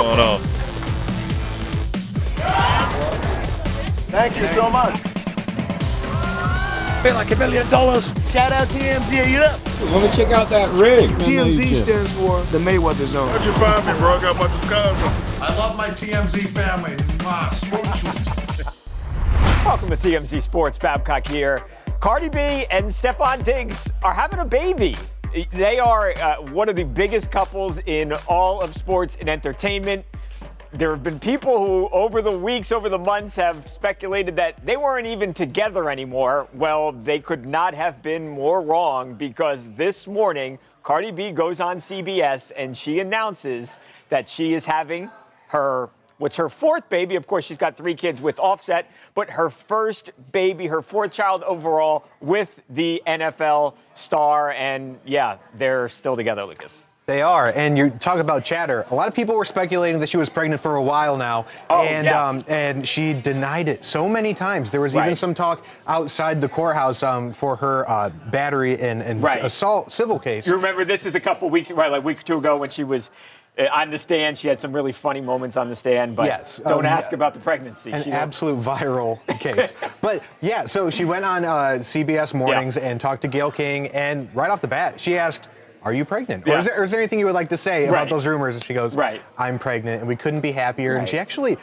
going on? Thank you so much. Feel like $1 million. Shout out TMZ, you up? Let me check out that rig. TMZ stands for the Mayweather Zone. How'd you find me, bro? I got my disguise on. I love my TMZ family. Wow, Welcome to TMZ Sports. Babcock here. Cardi B and Stefon Diggs are having a baby. They are one of the biggest couples in all of sports and entertainment. There have been people who, over the weeks, over the months, have speculated that they weren't even together anymore. Well, they could not have been more wrong, because this morning, Cardi B goes on CBS and she announces that she is having her fourth baby. Of course, she's got 3 kids with Offset, but her first baby, her 4th child overall, with the NFL star. And yeah, they're still together, Lucas. They are, and you talk about chatter. A lot of people were speculating that she was pregnant for a while now, and she denied it so many times. There was even some talk outside the courthouse for her battery and assault civil case. You remember this is a couple weeks, like a week or two ago, when she was on the stand. She had some really funny moments on the stand, but don't ask about the pregnancy. An absolute viral case. But yeah, so she went on CBS Mornings and talked to Gayle King, and right off the bat, she asked, "Are you pregnant?" Or is there anything you would like to say about those rumors? And she goes, "I'm pregnant," and we couldn't be happier. And she actually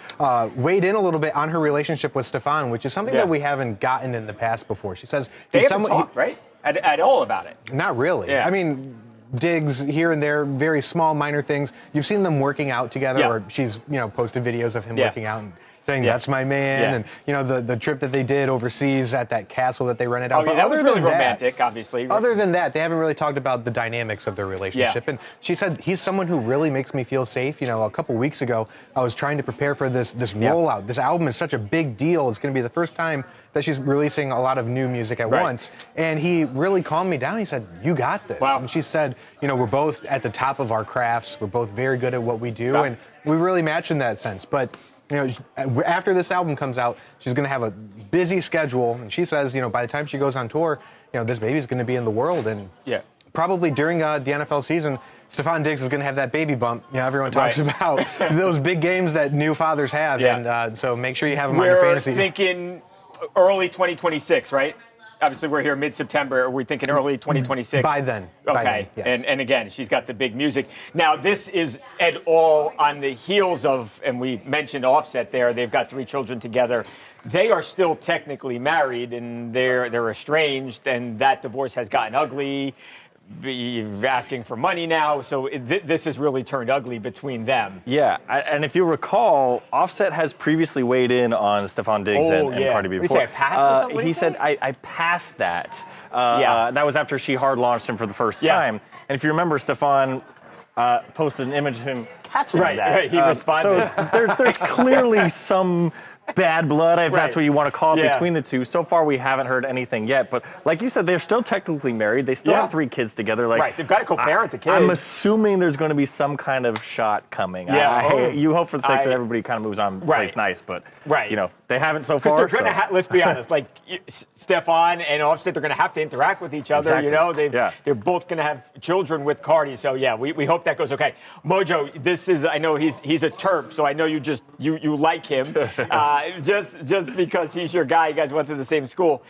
weighed in a little bit on her relationship with Stefon, which is something that we haven't gotten in the past before. She says they haven't talked, at all about it. Not really. I mean, digs here and there, very small, minor things. You've seen them working out together, or she's posted videos of him working out and saying, "That's my man," and the trip that they did overseas at that castle that they rented out. But that was really romantic, obviously. Other than that, they haven't really talked about the dynamics of their relationship. And she said, "He's someone who really makes me feel safe." A couple weeks ago, I was trying to prepare for this rollout. This album is such a big deal. It's going to be the first time that she's releasing a lot of new music at once. And he really calmed me down. He said, "You got this." And she said, "We're both at the top of our crafts. We're both very good at what we do, and we really match in that sense." But after this album comes out, she's going to have a busy schedule, and she says, by the time she goes on tour, this baby's going to be in the world, and probably during the NFL season, Stefon Diggs is going to have that baby bump. Everyone talks about those big games that new fathers have, and so make sure you have them on your fantasy. We're thinking early 2026, right? Obviously, we're here mid-September. We're thinking early 2026. By then. Okay. Yes. And again, she's got the big music. Now, this is at all on the heels of, and we mentioned Offset there, they've got 3 children together. They are still technically married, and they're estranged, and that divorce has gotten ugly. Asking for money now, so this has really turned ugly between them. Yeah, and if you recall, Offset has previously weighed in on Stefon Diggs and Cardi B before. Did he say I passed or something? He said, I passed that. That was after she hard launched him for the first time. And if you remember, Stefon posted an image of him catching that. Right, he responded. So there's clearly some bad blood, if that's what you want to call it, between the two. So far, we haven't heard anything yet. But like you said, they're still technically married. They still have 3 kids together. They've got to co-parent the kids. I'm assuming there's going to be some kind of shot coming. You hope for the sake that everybody kind of moves on, plays nice, but they haven't so far. Because they're going to let's be honest, like Stefon and Offset, they're going to have to interact with each other. They're both going to have children with Cardi. So we hope that goes okay. Mojo, this is, I know he's a Terp, so I know you like him. Just because he's your guy, you guys went to the same school.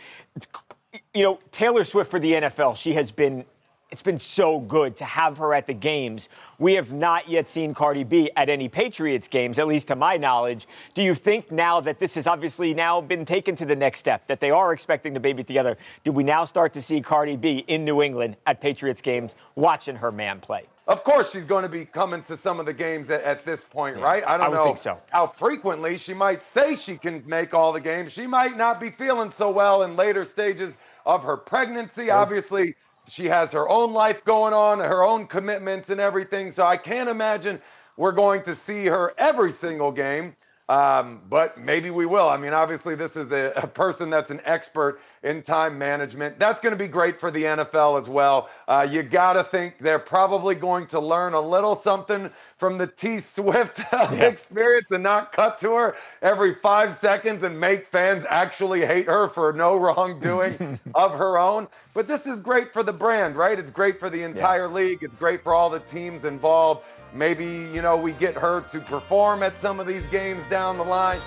Taylor Swift for the NFL, it's been so good to have her at the games. We have not yet seen Cardi B at any Patriots games, at least to my knowledge. Do you think now that this has obviously now been taken to the next step, that they are expecting the baby together, do we now start to see Cardi B in New England at Patriots games watching her man play? Of course she's going to be coming to some of the games at this point, right? I don't know think so. How frequently. She might say she can make all the games. She might not be feeling so well in later stages of her pregnancy. Obviously, she has her own life going on, her own commitments and everything. So I can't imagine we're going to see her every single game. But maybe we will. I mean, obviously, this is a person that's an expert in time management. That's going to be great for the NFL as well. You got to think they're probably going to learn a little something from the T Swift experience and not cut to her every 5 seconds and make fans actually hate her for no wrongdoing of her own. But this is great for the brand, right? It's great for the entire league. It's great for all the teams involved. Maybe, you know, we get her to perform at some of these games down the line.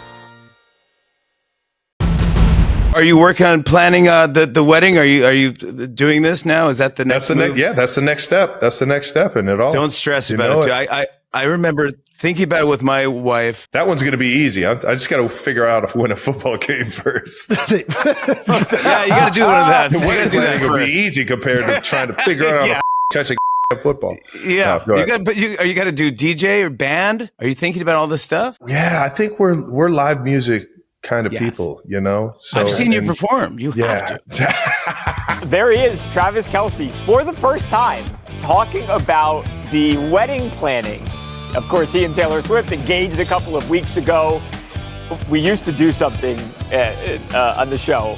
Are you working on planning the wedding? Are you doing this now? Is that the next? That's the next step. That's the next step in it all. Don't stress about it. I remember thinking about it with my wife. That one's going to be easy. I just got to figure out if win a football game first. Yeah, you got to do one of that. The wedding planning will be easy compared to trying to figure out how to catch a football. Yeah, you got to do DJ or band. Are you thinking about all this stuff? Yeah, I think we're live music kind of people, you know. So I've seen you perform. You have to. There he is, Travis Kelce, for the first time talking about the wedding planning. Of course, he and Taylor Swift engaged a couple of weeks ago. We used to do something on the show.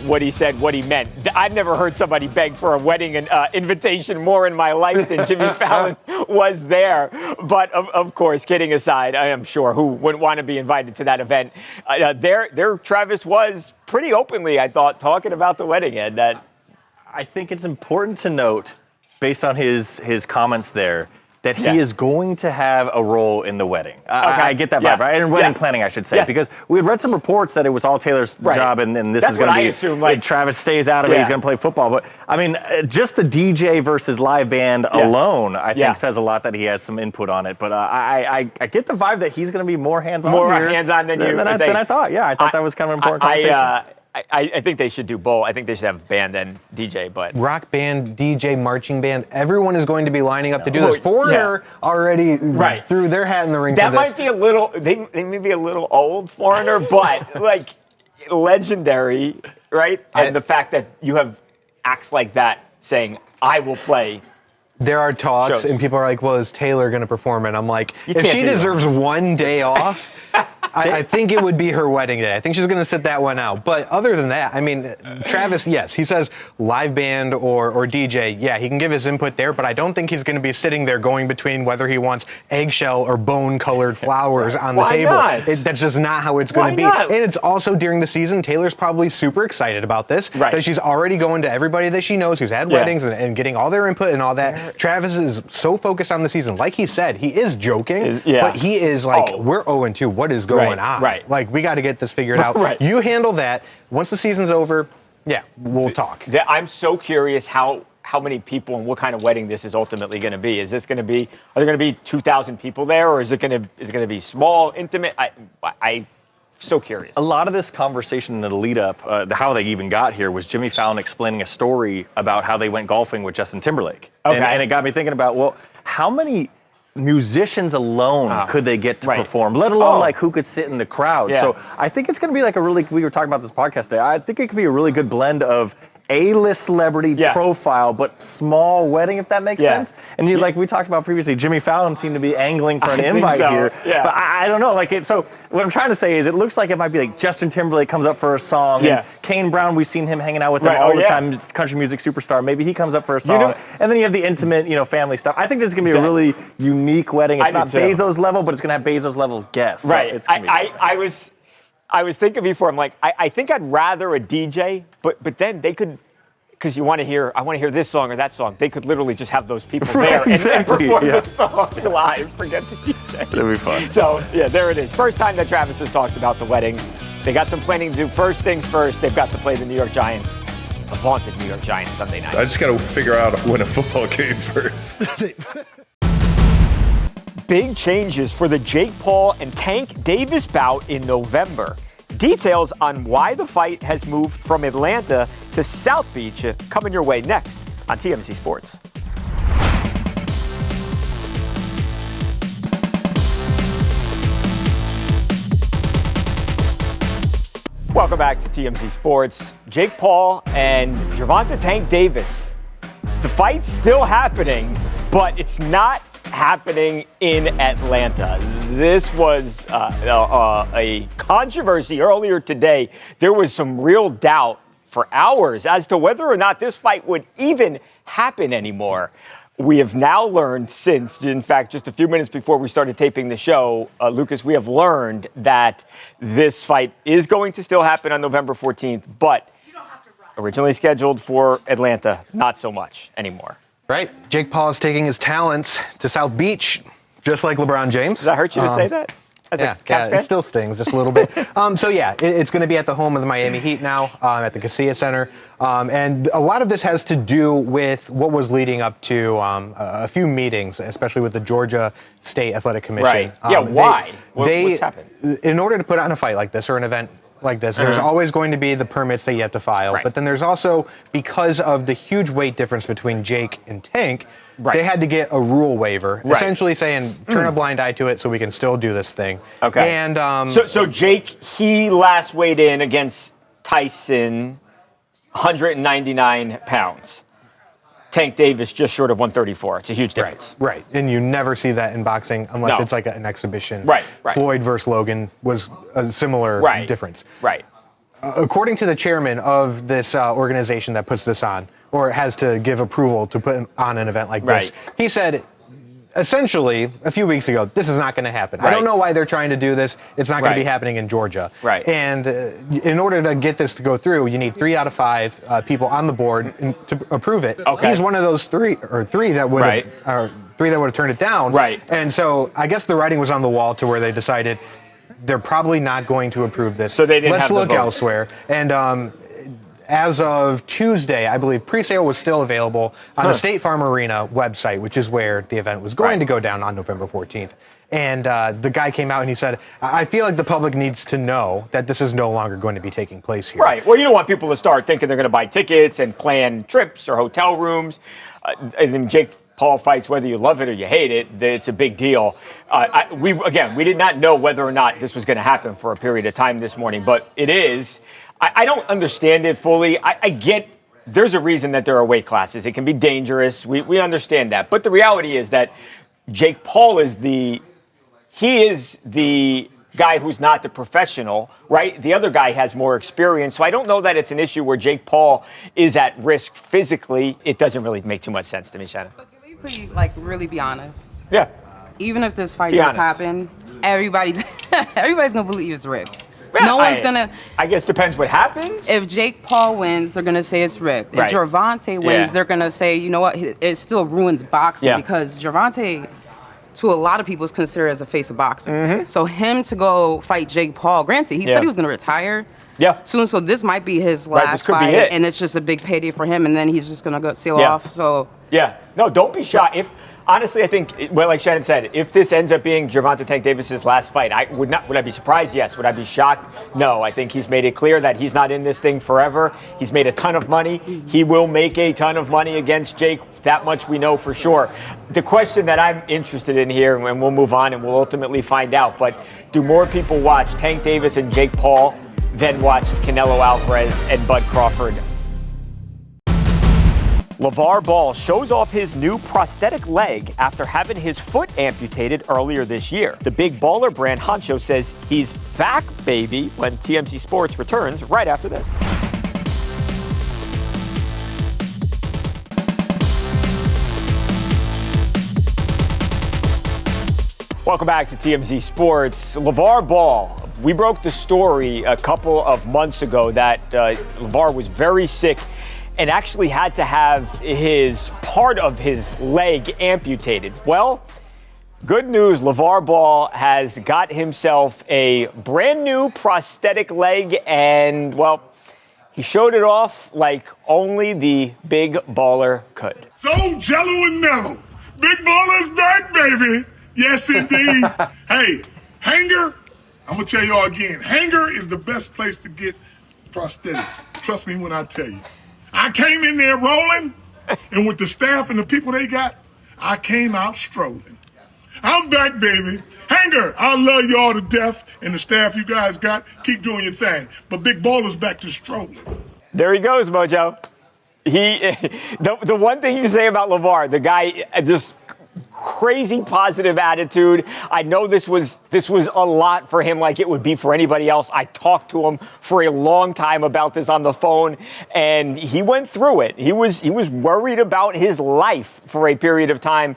What he said, what he meant. I've never heard somebody beg for a wedding invitation more in my life than Jimmy Fallon was there. But of course, kidding aside, I am sure who wouldn't want to be invited to that event. There, Travis was pretty openly, I thought, talking about the wedding, and that. I think it's important to note, based on his comments there, that he is going to have a role in the wedding. I get that vibe, right? And wedding planning, I should say, because we had read some reports that it was all Taylor's job, and this is going to be. Assume, like, Travis stays out of it. He's going to play football, but I mean, just the DJ versus live band alone, I think, says a lot that he has some input on it. But I get the vibe that he's going to be more hands-on. More hands-on than I thought. Yeah, I thought that was kind of an important conversation. I think they should do both. I think they should have band and DJ, but rock band, DJ, marching band, everyone is going to be lining up to do this. Foreigner already threw their hat in the ring for this. That might be a little, they may be a little old, Foreigner, but like legendary, right? And the fact that you have acts like that saying, I will play. There are talks, and people are like, well, is Taylor going to perform? And I'm like, if she deserves one day off, I think it would be her wedding day. I think she's going to sit that one out. But other than that, I mean, Travis, yes, he says live band or DJ. Yeah, he can give his input there, but I don't think he's going to be sitting there going between whether he wants eggshell or bone-colored flowers on the table. That's just not how it's going to be. And it's also during the season, Taylor's probably super excited about this. That she's already going to everybody that she knows who's had weddings and getting all their input and all that. Travis is so focused on the season. Like he said, he is joking, but he is like, we're 0-2. What is going on? Like, we got to get this figured out. You handle that. Once the season's over, we'll talk. I'm so curious how many people and what kind of wedding this is ultimately going to be. Is this going to be, are there going to be 2,000 people there, or is it going to be small, intimate? I'm so curious. A lot of this conversation in the lead up, how they even got here, was Jimmy Fallon explaining a story about how they went golfing with Justin Timberlake. And it got me thinking about, well, how many musicians alone could they get to perform, let alone like who could sit in the crowd. So I think it's going to be like we were talking about this podcast today, I think it could be a really good blend of A-list celebrity profile, but small wedding, if that makes sense. And like we talked about previously, Jimmy Fallon seemed to be angling for an invite here. But I don't know. So what I'm trying to say is it looks like it might be like Justin Timberlake comes up for a song. And Kane Brown, we've seen him hanging out with them all the time. It's country music superstar. Maybe he comes up for a song. And then you have the intimate, family stuff. I think this is going to be a really unique wedding. It's not Bezos level, but it's going to have Bezos level guests. Right. So it's gonna be I was thinking before, I'm like, I think I'd rather a DJ, but then they could, because I want to hear this song or that song. They could literally just have those people there and perform the song live. Forget the DJ. It'll be fun. So there it is. First time that Travis has talked about the wedding. They got some planning to do. First things first, they've got to play the New York Giants, the vaunted New York Giants, Sunday night. I just got to figure out if I win a football game first. Big changes for the Jake Paul and Tank Davis bout in November. Details on why the fight has moved from Atlanta to South Beach coming your way next on TMZ Sports. Welcome back to TMZ Sports. Jake Paul and Gervonta Tank Davis. The fight's still happening, but it's not happening in Atlanta. this was a controversy earlier today. There was some real doubt for hours as to whether or not this fight would even happen anymore. We have now learned since, in fact, just a few minutes before we started taping the show, Lucas, we have learned that this fight is going to still happen on November 14th, but originally scheduled for Atlanta, not so much anymore. Right. Jake Paul is taking his talents to South Beach, just like LeBron James. Does that hurt you to say that? Yeah, it still stings just a little bit. It's going to be at the home of the Miami Heat now, at the Casilla Center. And a lot of this has to do with what was leading up to a few meetings, especially with the Georgia State Athletic Commission. Right. Why? What's happened? In order to put on a fight like this or an event like this, there's always going to be the permits that you have to file. Right. But then there's also, because of the huge weight difference between Jake and Tank, they had to get a rule waiver, essentially saying turn a blind eye to it so we can still do this thing. Okay. And so Jake, he last weighed in against Tyson, 199 pounds. Tank Davis just short of 134. It's a huge difference. Right. And you never see that in boxing unless it's like an exhibition. Right. Floyd versus Logan was a similar difference. Right. According to the chairman of this organization that puts this on, or has to give approval to put on an event like this, he said, essentially, a few weeks ago, this is not going to happen. I don't know why they're trying to do this. It's not going to be happening in Georgia. Right. And in order to get this to go through, you need 3 out of 5 people on the board to approve it. Okay. He's one of those three that would have turned it down. Right. And so I guess the writing was on the wall to where they decided they're probably not going to approve this. So they didn't Let's have the look vote. elsewhere. And as of Tuesday, I believe pre-sale was still available on the State Farm Arena website, which is where the event was going to go down on November 14th. And the guy came out and he said, I feel like the public needs to know that this is no longer going to be taking place here. Right. Well, you don't want people to start thinking they're going to buy tickets and plan trips or hotel rooms. And then Jake Paul fights, whether you love it or you hate it, it's a big deal. We did not know whether or not this was going to happen for a period of time this morning, but it is. I don't understand it fully. I get there's a reason that there are weight classes. It can be dangerous. We understand that. But the reality is that Jake Paul is the guy who's not the professional, right? The other guy has more experience. So I don't know that it's an issue where Jake Paul is at risk physically. It doesn't really make too much sense to me, Shannon. But can we please, really be honest? Yeah. Even if this fight does happen, everybody's gonna believe it's rigged. Yeah, no one's gonna. I guess depends what happens. If Jake Paul wins, they're gonna say it's rigged. If Gervonta wins, they're gonna say, you know what, it still ruins boxing because Gervonta, to a lot of people, is considered as a face of boxing. Mm-hmm. So him to go fight Jake Paul, granted, he said he was gonna retire. Yeah. Soon, so this might be his last fight, and it's just a big payday for him, and then he's just gonna go seal off. So. Yeah. No, don't be shocked. Honestly, I think, like Shannon said, if this ends up being Gervonta Tank Davis's last fight, would I be surprised? Yes. Would I be shocked? No. I think he's made it clear that he's not in this thing forever. He's made a ton of money. He will make a ton of money against Jake. That much we know for sure. The question that I'm interested in here, and we'll move on and we'll ultimately find out, but do more people watch Tank Davis and Jake Paul than watched Canelo Alvarez and Bud Crawford? Lavar Ball shows off his new prosthetic leg after having his foot amputated earlier this year. The big baller brand honcho says he's back, baby, when TMZ Sports returns right after this. Welcome back to TMZ Sports. Lavar Ball. We broke the story a couple of months ago that Lavar was very sick and actually had to have part of his leg amputated. Well, good news, Lavar Ball has got himself a brand new prosthetic leg, and, well, he showed it off like only the big baller could. So jello and mellow. Big baller's back, baby. Yes, indeed. Hey, Hanger, I'm going to tell y'all again, Hanger is the best place to get prosthetics. Trust me when I tell you. I came in there rolling, and with the staff and the people they got, I came out strolling. I'm back, baby. Hanger, I love y'all to death, and the staff you guys got, keep doing your thing. But Big Baller's back to strolling. There he goes, Mojo. The one thing you say about Lavar, the guy just crazy positive attitude. I know this was a lot for him, like it would be for anybody else. I talked to him for a long time about this on the phone, and he went through it. He was worried about his life for a period of time.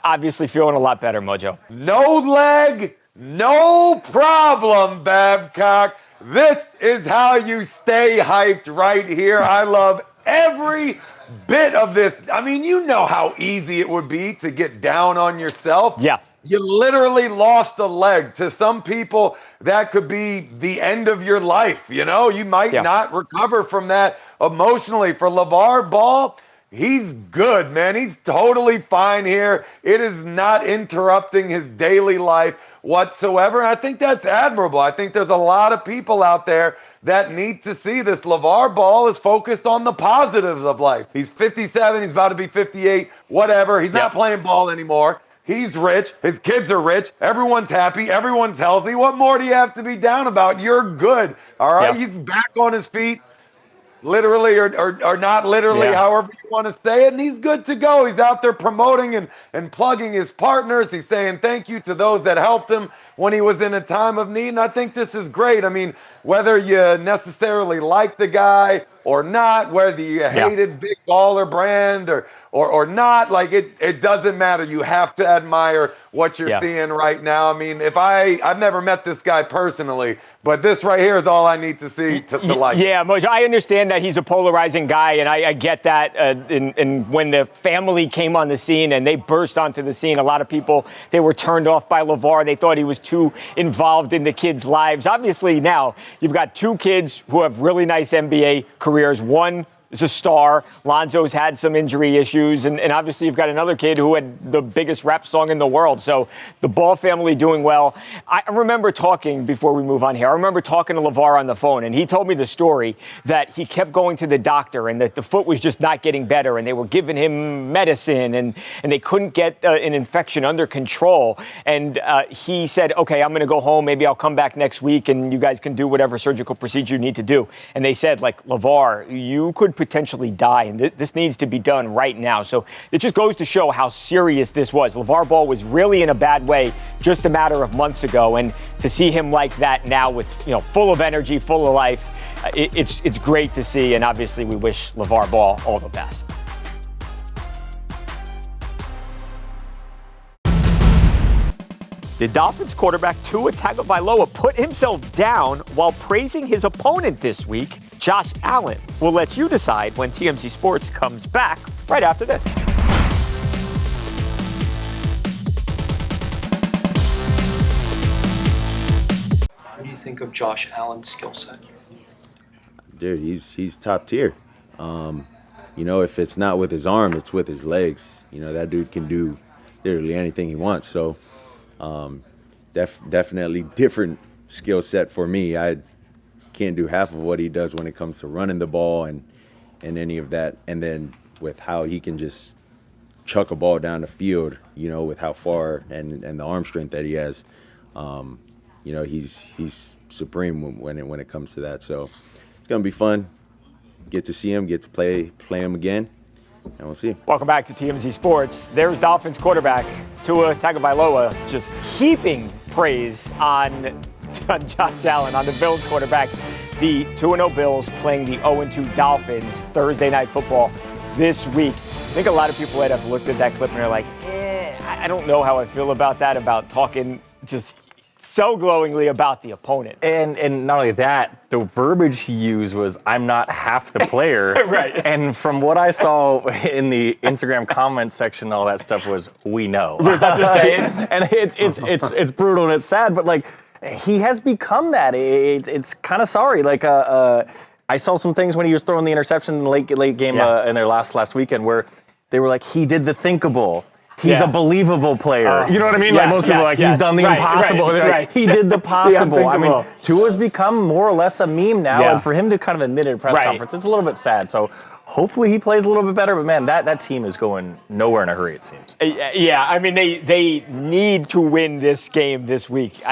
Obviously feeling a lot better, Mojo. No leg, no problem, Babcock. This is how you stay hyped right here. I love every bit of this. I mean, you know how easy it would be to get down on yourself. Yes. You literally lost a leg. To some people, that could be the end of your life. You know, you might not recover from that emotionally. For Lavar Ball, he's good, man. He's totally fine here. It is not interrupting his daily life whatsoever. And I think that's admirable. I think there's a lot of people out there that need to see this. Lavar Ball is focused on the positives of life. He's 57. He's about to be 58, whatever. He's not playing ball anymore. He's rich. His kids are rich. Everyone's happy. Everyone's healthy. What more do you have to be down about? You're good. All right. He's back on his feet. Literally or not literally, however you want to say it. And he's good to go. He's out there promoting and plugging his partners. He's saying thank you to those that helped him when he was in a time of need. And I think this is great. I mean, whether you necessarily like the guy or not, whether you hated Big Baller Brand or not, like it doesn't matter. You have to admire what you're seeing right now. I mean, I've never met this guy personally, but this right here is all I need to see to like. Yeah, Mojo, I understand that he's a polarizing guy, and I get that. And when the family came on the scene and they burst onto the scene, a lot of people, they were turned off by Lavar. They thought he was too involved in the kids' lives. Obviously, now you've got two kids who have really nice NBA careers. One is a star. Lonzo's had some injury issues. And obviously you've got another kid who had the biggest rap song in the world. So the Ball family doing well. I remember talking, before we move on here, I remember talking to Lavar on the phone, and he told me the story that he kept going to the doctor and that the foot was just not getting better, and they were giving him medicine and they couldn't get an infection under control. And he said, okay, I'm going to go home. Maybe I'll come back next week and you guys can do whatever surgical procedure you need to do. And they said, like, Lavar, you could potentially die, and this needs to be done right now. So it just goes to show how serious this was. Lavar Ball was really in a bad way just a matter of months ago, and to see him like that now with, full of energy, full of life, it's great to see, and obviously we wish Lavar Ball all the best. The Dolphins quarterback Tua Tagovailoa put himself down while praising his opponent this week, Josh Allen. We'll let you decide when TMZ Sports comes back right after this. What do you think of Josh Allen's skill set? Dude, he's top tier. If it's not with his arm, it's with his legs. That dude can do literally anything he wants. So definitely different skill set for me. I can't do half of what he does when it comes to running the ball and any of that. And then with how he can just chuck a ball down the field, with how far and the arm strength that he has, he's supreme when it comes to that. So it's gonna be fun. Get to see him, get to play him again, and we'll see. Welcome back to TMZ Sports. There's Dolphins quarterback Tua Tagovailoa just heaping praise on Josh Allen, on the Bills quarterback. The 2-0 Bills playing the 0-2 Dolphins Thursday Night Football this week. I think a lot of people that have looked at that clip and are like, I don't know how I feel about that, about talking just so glowingly about the opponent. And not only that, the verbiage he used was, I'm not half the player. Right. And from what I saw in the Instagram comments section, all that stuff was, we know. That's what I'm saying. And it's brutal and it's sad, but like, he has become that. It's kind of sorry. Like, I saw some things when he was throwing the interception in the late game in their last weekend where they were like, he did the thinkable. He's a believable player. You know what I mean? Like most people are like, he's done the impossible. Like, he did the possible. I mean, Tua's become more or less a meme now, and for him to kind of admit it at a press conference, it's a little bit sad. So hopefully he plays a little bit better, but man, that team is going nowhere in a hurry, it seems. Yeah, I mean, they need to win this game this week.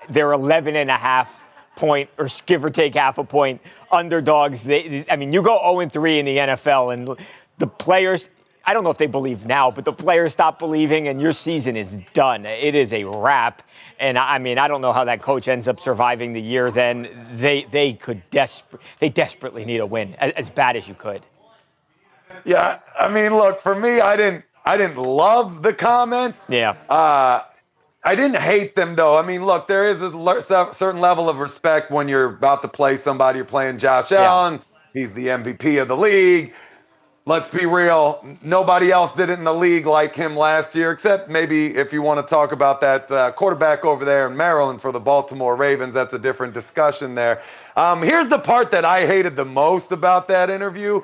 They're 11.5 point, or give or take half a point, underdogs. You go 0-3 in the NFL, and the players, I don't know if they believe now, but the players stop believing and your season is done. It is a wrap. And I mean, I don't know how that coach ends up surviving the year then. They desperately need a win, as bad as you could. Yeah, I mean, look, for me, I didn't love the comments. Yeah. I didn't hate them, though. I mean, look, there is a certain level of respect when you're about to play somebody. You're playing Josh Allen. He's the MVP of the league. Let's be real. Nobody else did it in the league like him last year, except maybe if you want to talk about that quarterback over there in Maryland for the Baltimore Ravens. That's a different discussion there. Here's the part that I hated the most about that interview.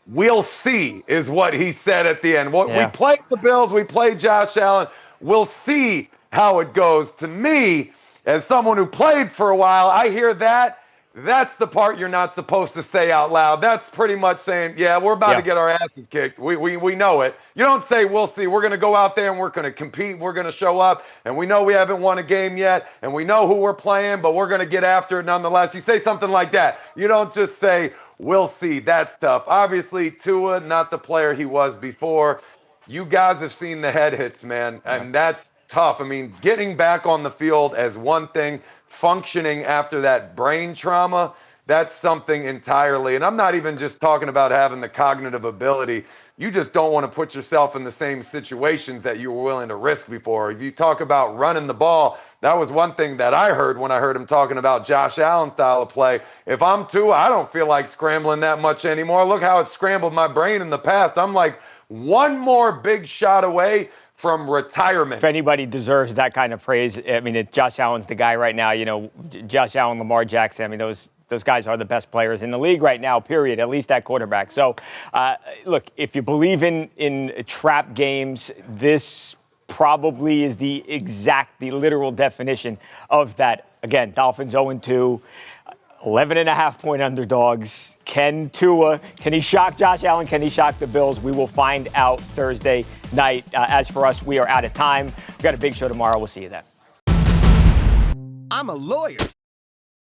We'll see is what he said at the end. We played the Bills. We played Josh Allen. We'll see how it goes. To me, as someone who played for a while, I hear that. That's the part you're not supposed to say out loud. That's pretty much saying, yeah, we're about to get our asses kicked. We know it. You don't say, we'll see. We're going to go out there and we're going to compete. We're going to show up. And we know we haven't won a game yet. And we know who we're playing, but we're going to get after it nonetheless. You say something like that. You don't just say, we'll see. That's tough. Obviously, Tua, not the player he was before. You guys have seen the head hits, man. And that's tough. I mean, getting back on the field as one thing, functioning after that brain trauma, that's something entirely. And I'm not even just talking about having the cognitive ability. You just don't want to put yourself in the same situations that you were willing to risk before. If you talk about running the ball, that was one thing that I heard when I heard him talking about Josh Allen's style of play. If I'm Tua, I don't feel like scrambling that much anymore. Look how it scrambled my brain in the past. I'm like one more big shot away from retirement. If anybody deserves that kind of praise, I mean, Josh Allen's the guy right now. You know, Josh Allen, Lamar Jackson. I mean, those guys are the best players in the league right now, period, at least at quarterback. So, look, if you believe in trap games, this probably is the literal definition of that. Again, Dolphins 0-2. 11.5-point underdogs. Can he shock Josh Allen? Can he shock the Bills? We will find out Thursday night. As for us, we are out of time. We've got a big show tomorrow. We'll see you then. I'm a lawyer.